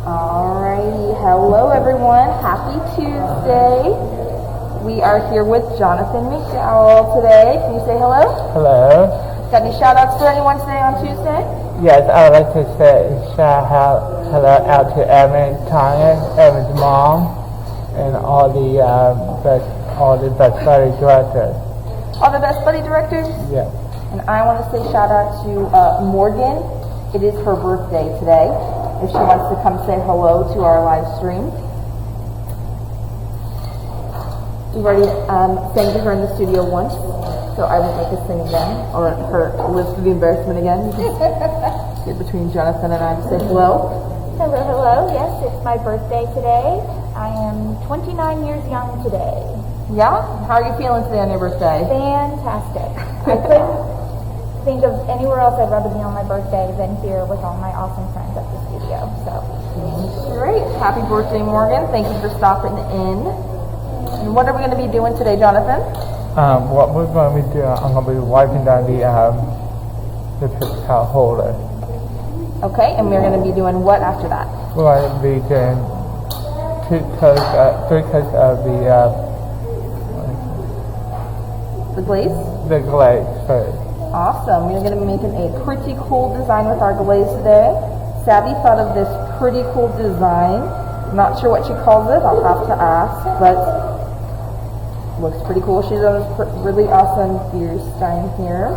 Alrighty, hello everyone. Happy Tuesday. We are here with Jonathan McDowell today. Can you say hello? Hello. Got any shout outs for anyone today on Tuesday? Yes, I would like to say shout out to Evan, Tanya, Evan's mom, and all the best buddy directors. All the best buddy directors? Yes. And I want to say shout out to Morgan. It is her birthday today. If she wants to come say hello to our live stream. We've already sang to her in the studio once, so I won't make us sing again, or her live through the embarrassment again. Get between Jonathan and I to say hello. Hello, hello. Yes, it's my birthday today. I am 29 years young today. Yeah? How are you feeling today on your birthday? Fantastic. I couldn't think of anywhere else I'd rather be on my birthday than here with all my awesome friends at the studio. So great. Happy birthday, Morgan. Thank you for stopping in. And what are we going to be doing today, Jonathan? What we're going to be doing, I'm going to be wiping down the paper towel holder. Okay, and we're going to be doing what after that? We're going to be doing 3 coats of The glaze? the glaze first. Awesome. We're going to be making a pretty cool design with our glaze today. Savvy thought of this pretty cool design. Not sure what she calls it. I'll have to ask, but looks pretty cool. She's done this really awesome beer stein here.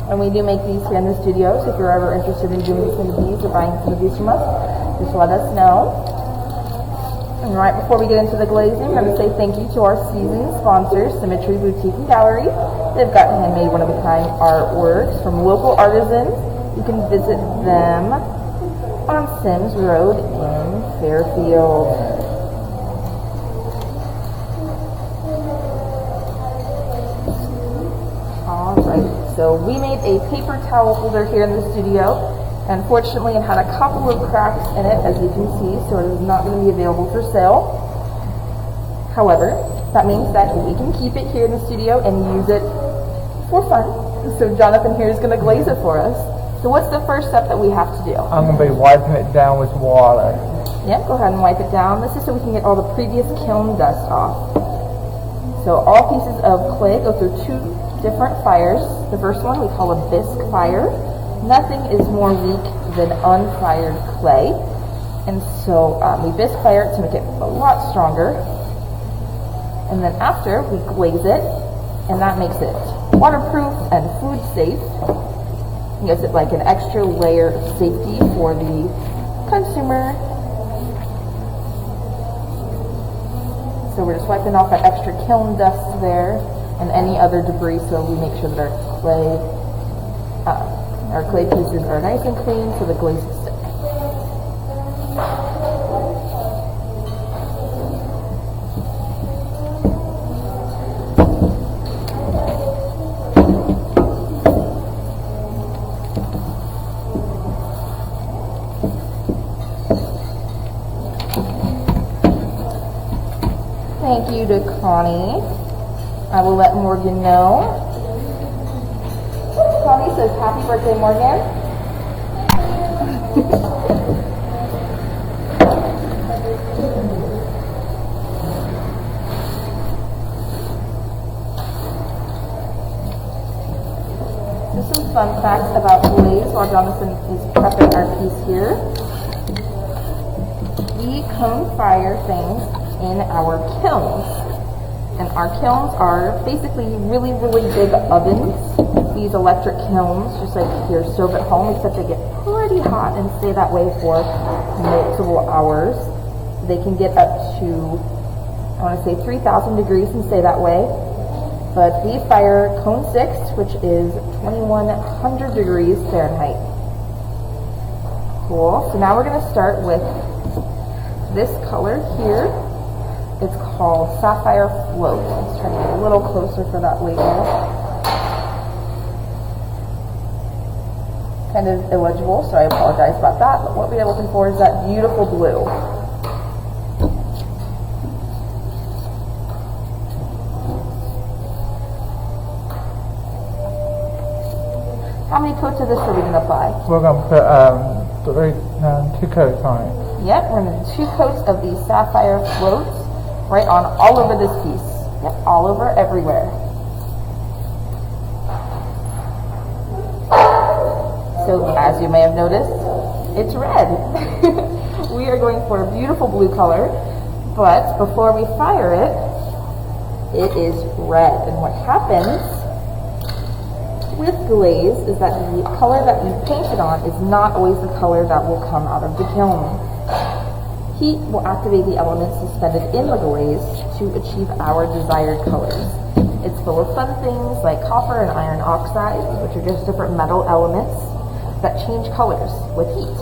And we do make these here in the studio, so if you're ever interested in doing some of these or buying some of these from us, just let us know. And right before we get into the glazing, I'm going to say thank you to our season sponsors, Symmetry Boutique and Gallery. They've got handmade one-of-a-kind artworks from local artisans. You can visit them on Sims Road in Fairfield. Alright, so we made a paper towel holder here in the studio. Unfortunately, it had a couple of cracks in it, as you can see, so it is not going to be available for sale. However, that means that we can keep it here in the studio and use it for fun. So Jonathan here is going to glaze it for us. So what's the first step that we have to do? I'm going to be wiping it down with water. Yeah, go ahead and wipe it down. This is so we can get all the previous kiln dust off. So all pieces of clay go through 2 different fires. The first one we call a bisque fire. Nothing is more weak than unfired clay, and so we bisque fire it to make it a lot stronger, and then after we glaze it, and that makes it waterproof and food safe. It gives it like an extra layer of safety for the consumer. So we're just wiping off that extra kiln dust there and any other debris, so we make sure that our clay pieces are nice and clean so the glaze will stick. Thank you to Connie. I will let Morgan know. Connie says, happy birthday, Morgan. Just some fun facts about glaze while Jonathan is prepping our piece here. We cone fire things in our kilns. And our kilns are basically really, really big ovens. These electric kilns, just like your stove at home, except they get pretty hot and stay that way for multiple hours. They can get up to, I want to say 3,000 degrees and stay that way. But we fire cone 6, which is 2,100 degrees Fahrenheit. Cool. So now we're going to start with this color here. It's called Sapphire Float. Let's try to get a little closer for that label. Kind of illegible, so I apologize about that. But what we are looking for is that beautiful blue. How many coats of this are we going to apply? We're going to put 2 coats on it. Yep, we're going to do 2 coats of these sapphire floats right on all over this piece. Yep, all over, everywhere. So, as you may have noticed, it's red. We are going for a beautiful blue color, but before we fire it, it is red. And what happens with glaze is that the color that you painted on is not always the color that will come out of the kiln. Heat will activate the elements suspended in the glaze to achieve our desired colors. It's full of fun things like copper and iron oxides, which are just different metal elements that change colors with heat.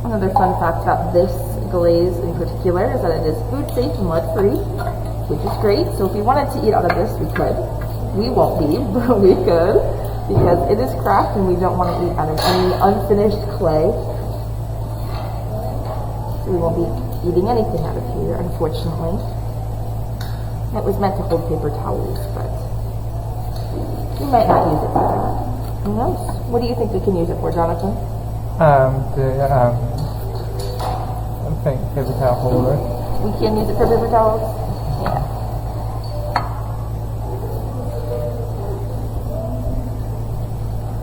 Another fun fact about this glaze in particular is that it is food safe and lead free, which is great. So if we wanted to eat out of this, we could. We won't be, but we could, because it is craft and we don't want to eat out of any unfinished clay. So we won't be eating anything out of here, unfortunately. It was meant to hold paper towels, but we might not use it for that. Who knows? What do you think we can use it for, Jonathan? I think paper towel holder. We can use it for paper towels? Yeah.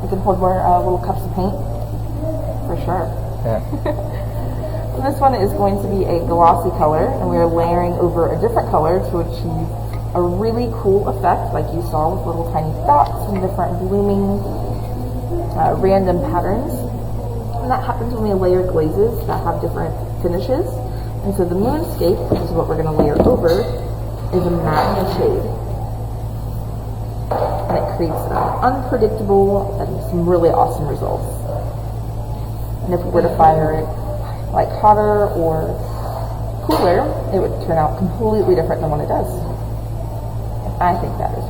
We can hold more little cups of paint, for sure. Yeah. And this one is going to be a glossy color, and we are layering over a different color to achieve a really cool effect, like you saw with little tiny dots and different blooming random patterns. And that happens when we layer glazes that have different finishes. And so the moonscape, which is what we're going to layer over, is a matte shade. And it creates unpredictable and some really awesome results. And if we were to fire it like hotter or cooler, it would turn out completely different than what it does. And I think that is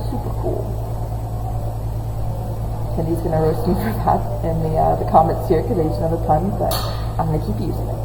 super cool. Kenny's going to roast me for that in the comments here because I just don't have time, but I'm going to keep using it.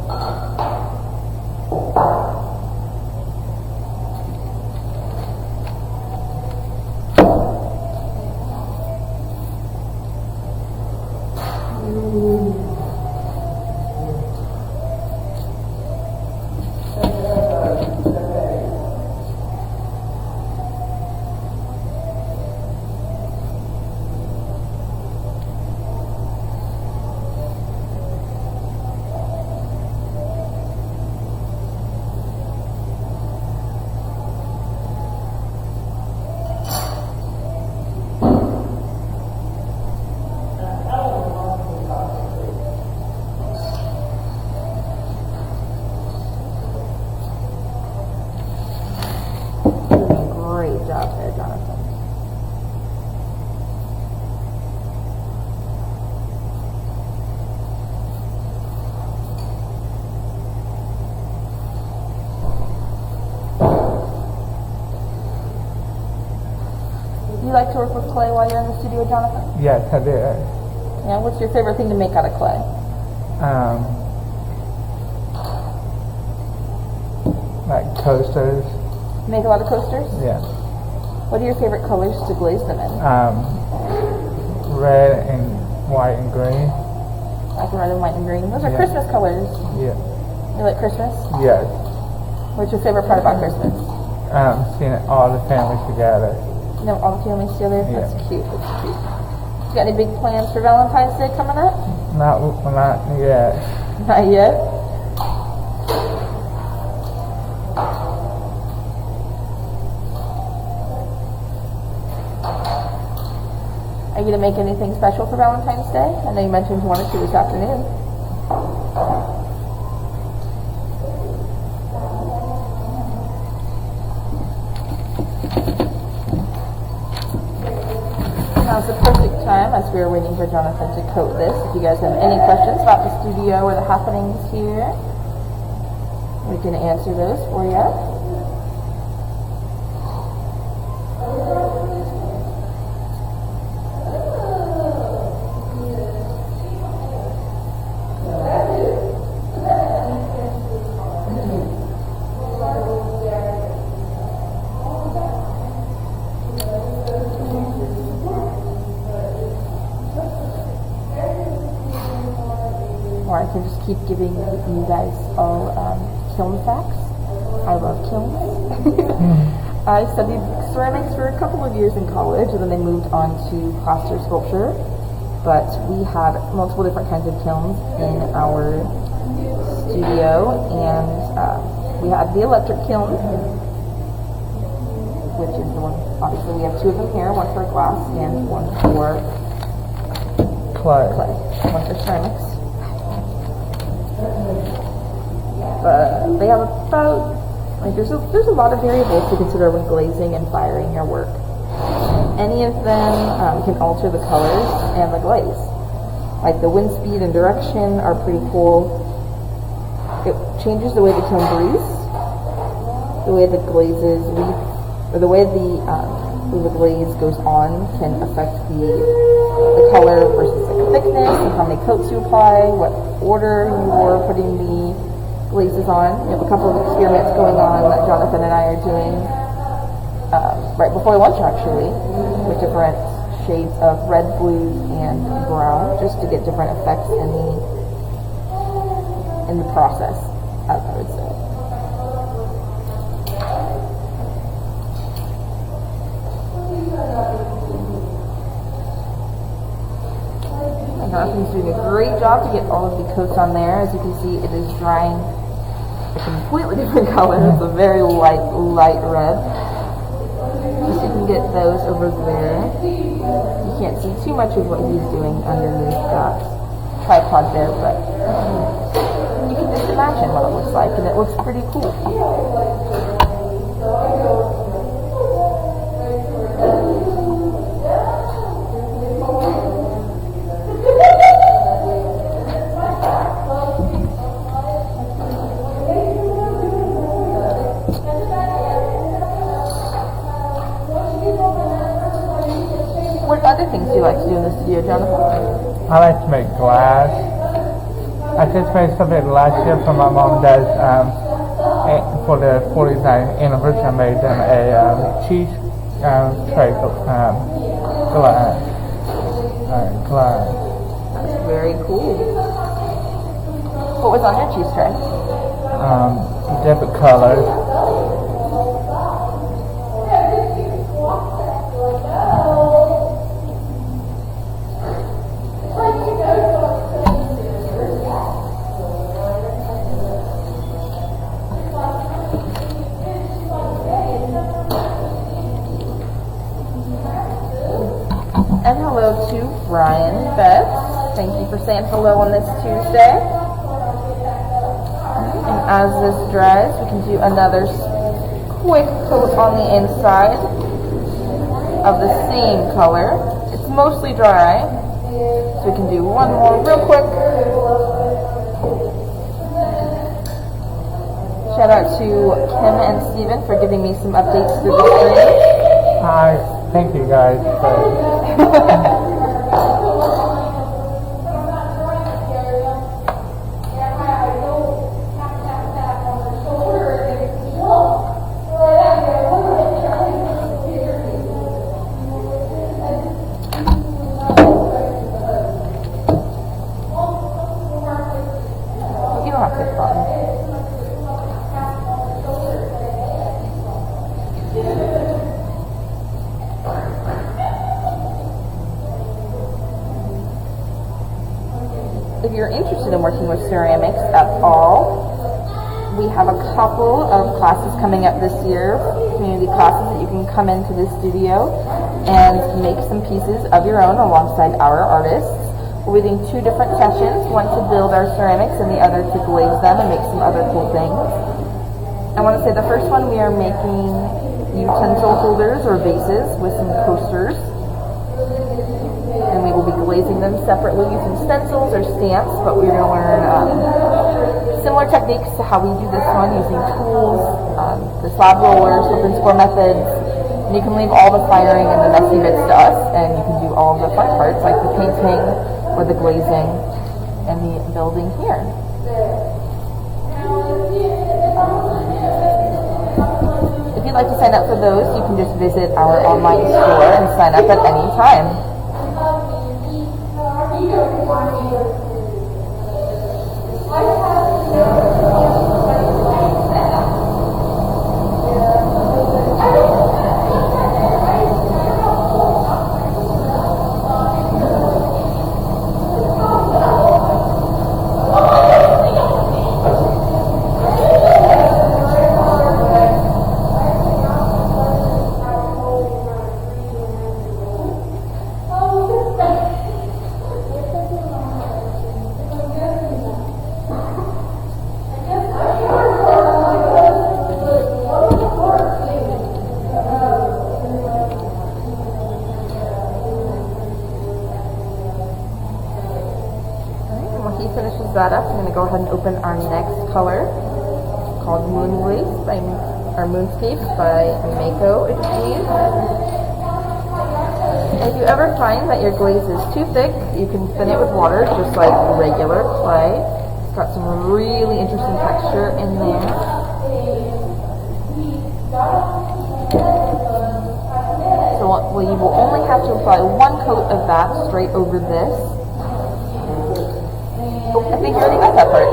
Great job there, Jonathan. Do you like to work with clay while you're in the studio, Jonathan? Yes, I did. Yeah, what's your favorite thing to make out of clay? Like coasters. Make a lot of coasters? Yeah. What are your favorite colors to glaze them in? Red and white and green. Like red and white and green. Those are Yeah. Christmas colors. Yeah. You like Christmas? Yes. What's your favorite part about Christmas? Seeing all the families together. You know, all the families together? Yeah. That's cute. That's cute. You got any big plans for Valentine's Day coming up? Not yet. Not yet? Are you going to make anything special for Valentine's Day? I know you mentioned you wanted to this afternoon. Now's the perfect time, as we are waiting for Jonathan to coat this. If you guys have any questions about the studio or the happenings here, we can answer those for you. can just keep giving you guys all kiln facts. I love kilns. I studied ceramics for a couple of years in college, and then I moved on to plaster sculpture. But we had multiple different kinds of kilns in our studio, and we had the electric kiln, which is the one, obviously we have two of them here, one for glass and one for clay, one for ceramics. But they have about, like, there's a lot of variables to consider when glazing and firing your work. Any of them can alter the colors and the glaze. Like the wind speed and direction are pretty cool. It changes the way the kiln breathes, the way the glazes leaf, or the way the glaze goes on can affect the color versus the thickness and how many coats you apply, what order you're putting the glazes on. We have a couple of experiments going on that Jonathan and I are doing right before lunch, actually, with different shades of red, blues, and brown, just to get different effects in the process, I would say. Jonathan's doing a great job to get all of the coats on there. As you can see, it is drying a completely different color. It's a very light red. Just so you can get those over there. You can't see too much of what he's doing underneath that tripod there, but you can just imagine what it looks like, and it looks pretty cool. What other things do you like to do in the studio, Jonathan? I like to make glass. I just made something last year for my mom and dad's, for the 49th anniversary. I made them a cheese tray glass. That's very cool. What was on your cheese tray? Different colors. And hello to Brian Betts. Thank you for saying hello on this Tuesday. And as this dries, we can do another quick coat on the inside of the same color. It's mostly dry, so we can do one more real quick. Shout out to Kim and Steven for giving me some updates through the stream. Hi, thank you guys. You don't have to get fun. If you're interested in working with ceramics at all, we have a couple of classes coming up this year, community classes that you can come into the studio and make some pieces of your own alongside our artists. We're doing two different sessions, one to build our ceramics and the other to glaze them and make some other cool things. I want to say the first one, we are making utensil holders or vases with some coasters. And we will be glazing them separately using stencils or stamps, but we're going to learn similar techniques to how we do this one using tools, the slab roller, slip and score methods. And you can leave all the firing and the messy bits to us, and you can do all the fun parts like the painting or the glazing and the building here. If you'd like to sign up for those, you can just visit our online store and sign up at any time. Finishes that up, I'm going to go ahead and open our next color called Moonscape by Mako Glaze. If you ever find that your glaze is too thick, you can thin it with water just like regular clay. It's got some really interesting texture in there. So you will only have to apply one coat of that straight over this. Oh, I think you already got that part.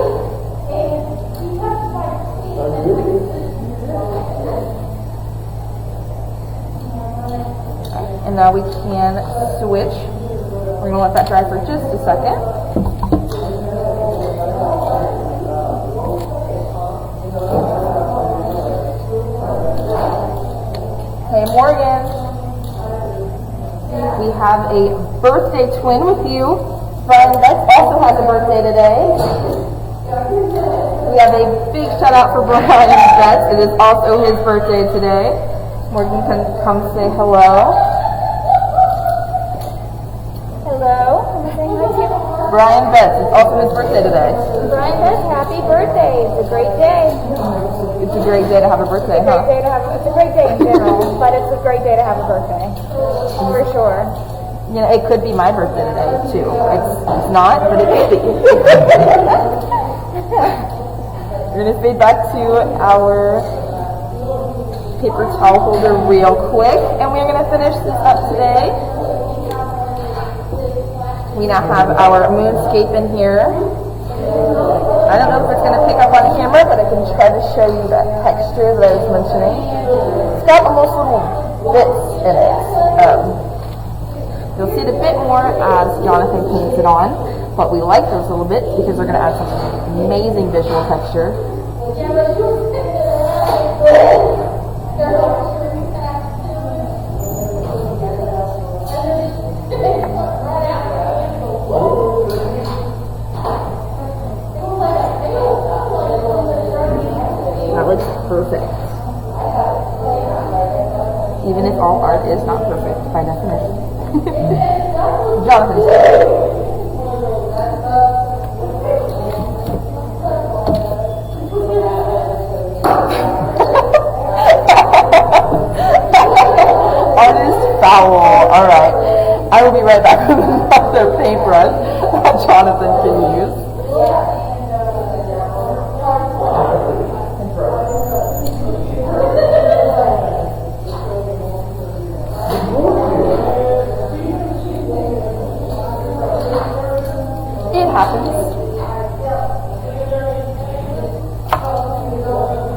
And now we can switch. We're going to let that dry for just a second. Hey Morgan, we have a birthday twin with you. Brian Betts also has a birthday today. We have a big shout out for Brian Betts. It is also his birthday today. Morgan can come say hello. Hello, am I saying hi to you? Brian Betts, it's also his birthday today. Brian Betts, happy birthday. It's a great day. It's a great day to have a birthday, huh? It's a great day in general, but it's a great day to have a birthday. For sure. You know, it could be my birthday today, too. It's not, but it could be. We're going to fade back to our paper towel holder real quick, and we're going to finish this up today. We now have our moonscape in here. I don't know if it's going to pick up on camera, but I can try to show you that texture that I was mentioning. It's got almost little bits in it. You'll see it a bit more as Jonathan paints it on, but we like those little bits because they're going to add some amazing visual texture. That looks perfect. Even if all art is not perfect by definition. Jonathan's Artist foul. Alright. I will be right back with another paintbrush that Jonathan can use.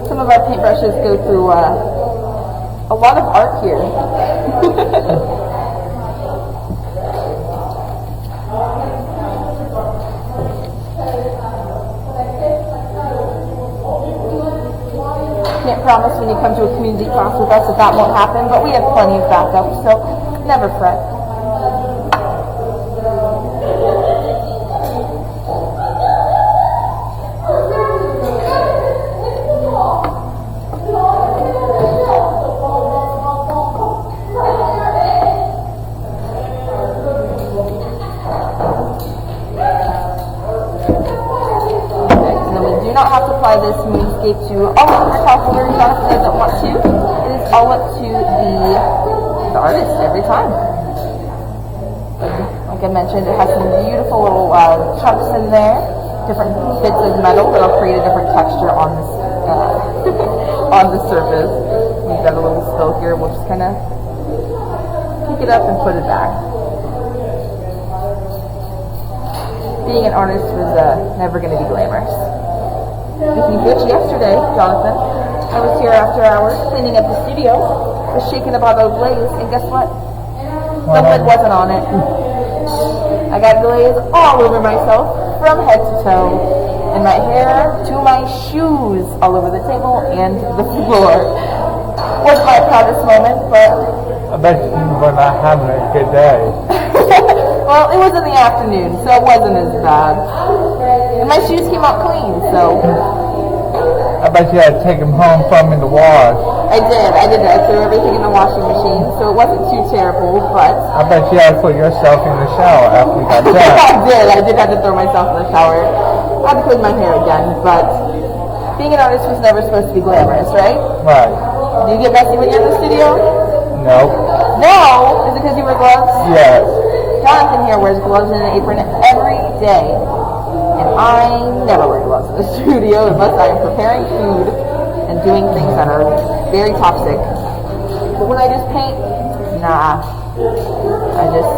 Some of our paintbrushes go through a lot of art here. Can't promise when you come to a community class with us that won't happen, but we have plenty of backup, so never fret. This moonscape to all of our top holders. Jonathan doesn't want to. It is all up to the artist every time. Like I mentioned, it has some beautiful little chunks in there, different bits of metal that'll create a different texture on this on the surface. We've got a little spill here. We'll just kind of pick it up and put it back. Being an artist was never going to be glamorous. Making which yesterday, Jonathan, I was here after hours cleaning up the studio, was shaking the bottle of glaze, and guess what? The lid wasn't on it. I got glaze all over myself, from head to toe, and my hair to my shoes, all over the table and the floor. Wasn't my proudest moment, but I bet you were not having a good day. well, it was in the afternoon, so it wasn't as bad. And my shoes came out clean, so I bet you had to take them home from in the wash. I did. I threw everything in the washing machine, so it wasn't too terrible, but I bet you had to put yourself in the shower after you got done. I did have to throw myself in the shower. I had to clean my hair again, but being an artist was never supposed to be glamorous, right? Right. Do you get messy when you're in the studio? Nope. No! Is it because you wear gloves? Yes. Jonathan here wears gloves and an apron every day. And I never wear gloves in the studio unless I am preparing food and doing things that are very toxic. But when I just paint, nah. I just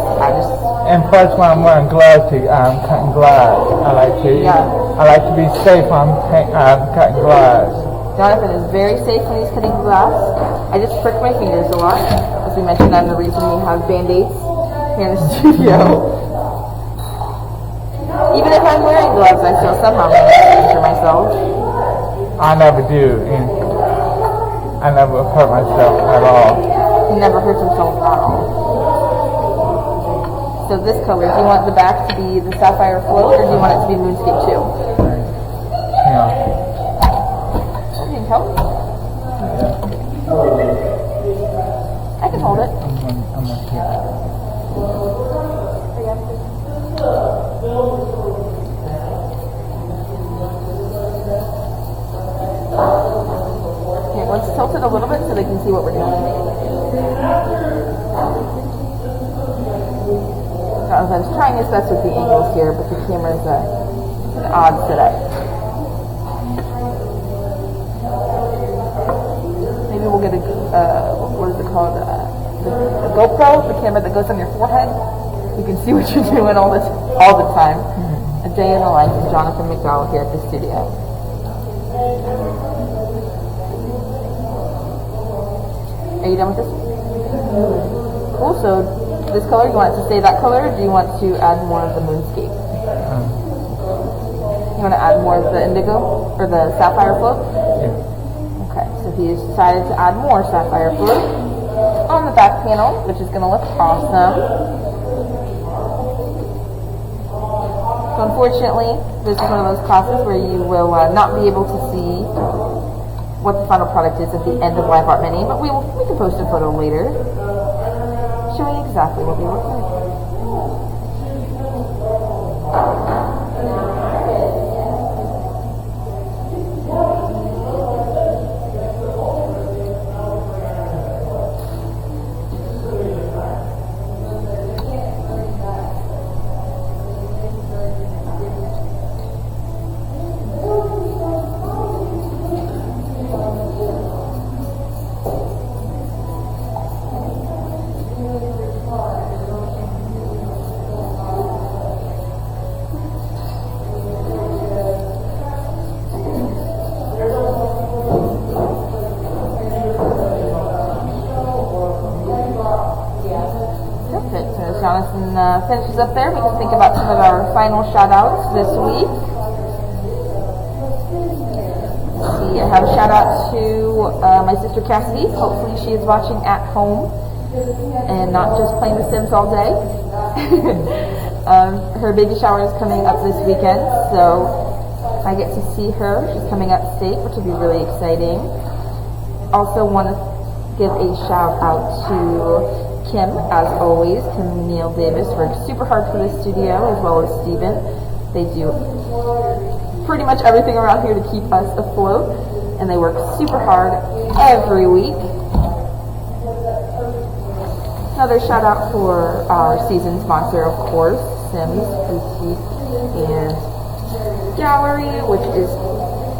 And plus, when I'm wearing gloves to cutting glass, I like to be safe on cutting glass. Jonathan is very safe when he's cutting glass. I just prick my fingers a lot. As we mentioned, I'm the reason we have Band-Aids here in the studio. Even if I'm wearing gloves, I still somehow manage to injure myself. I never do. I never hurt myself at all. He never hurts himself at all. So this color, do you want the back to be the sapphire float, or do you want it to be moonscape too? Yeah. You can help. I can hold it. I'm not here. Okay, let's tilt it a little bit so they can see what we're doing. Jonathan's trying his best with the angles here, but the camera's an odd setup. Maybe we'll get what is it called? The GoPro, the camera that goes on your forehead. You can see what you're doing all the time. A day in the life of Jonathan McDowell here at the studio. Are you done with this? Cool. So this color, you want it to stay that color, or do you want to add more of the moonscape? You want to add more of the indigo or the sapphire float? Yeah. Okay. So he's decided to add more sapphire float on the back panel, which is going to look awesome. So unfortunately, this is one of those classes where you will not be able to see what the final product is at the end of Live Art Mini, but we can post a photo later showing exactly what they look like. Jonathan finishes up there, we can think about some of our final shout-outs this week. Let's see, I have a shout-out to my sister Cassidy. Hopefully she is watching at home and not just playing The Sims all day. Her baby shower is coming up this weekend, so I get to see her. She's coming upstate, which will be really exciting. Also want to give a shout-out to Kim, as always. Kim Neal Davis works super hard for the studio, as well as Steven. They do pretty much everything around here to keep us afloat, and they work super hard every week. Another shout out for our season sponsor, of course, Sims Boutique and Gallery, which is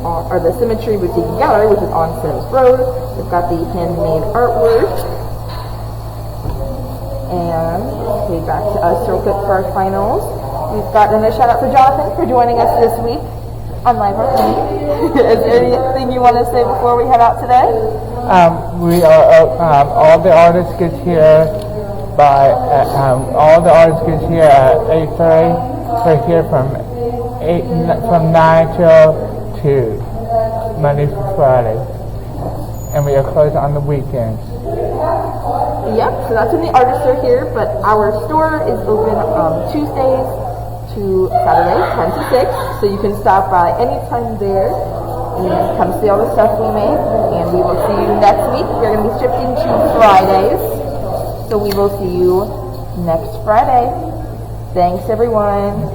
or the Symmetry Boutique and Gallery, which is on Sims Road. We've got the handmade artwork. And okay, back to us real quick for our finals. We've got another shout out for Jonathan for joining us this week. on my birthday. Is there anything you want to say before we head out today? We are all the artists get here by all the artists get here at 8:30. We're here from 9 till 2, Monday through Friday, and we are closed on the weekends. Yep, so that's when the artists are here, but our store is open Tuesdays to Saturdays, 10 to 6, so you can stop by anytime there and come see all the stuff we make, and we will see you next week. We're going to be shifting to Fridays, so we will see you next Friday. Thanks, everyone.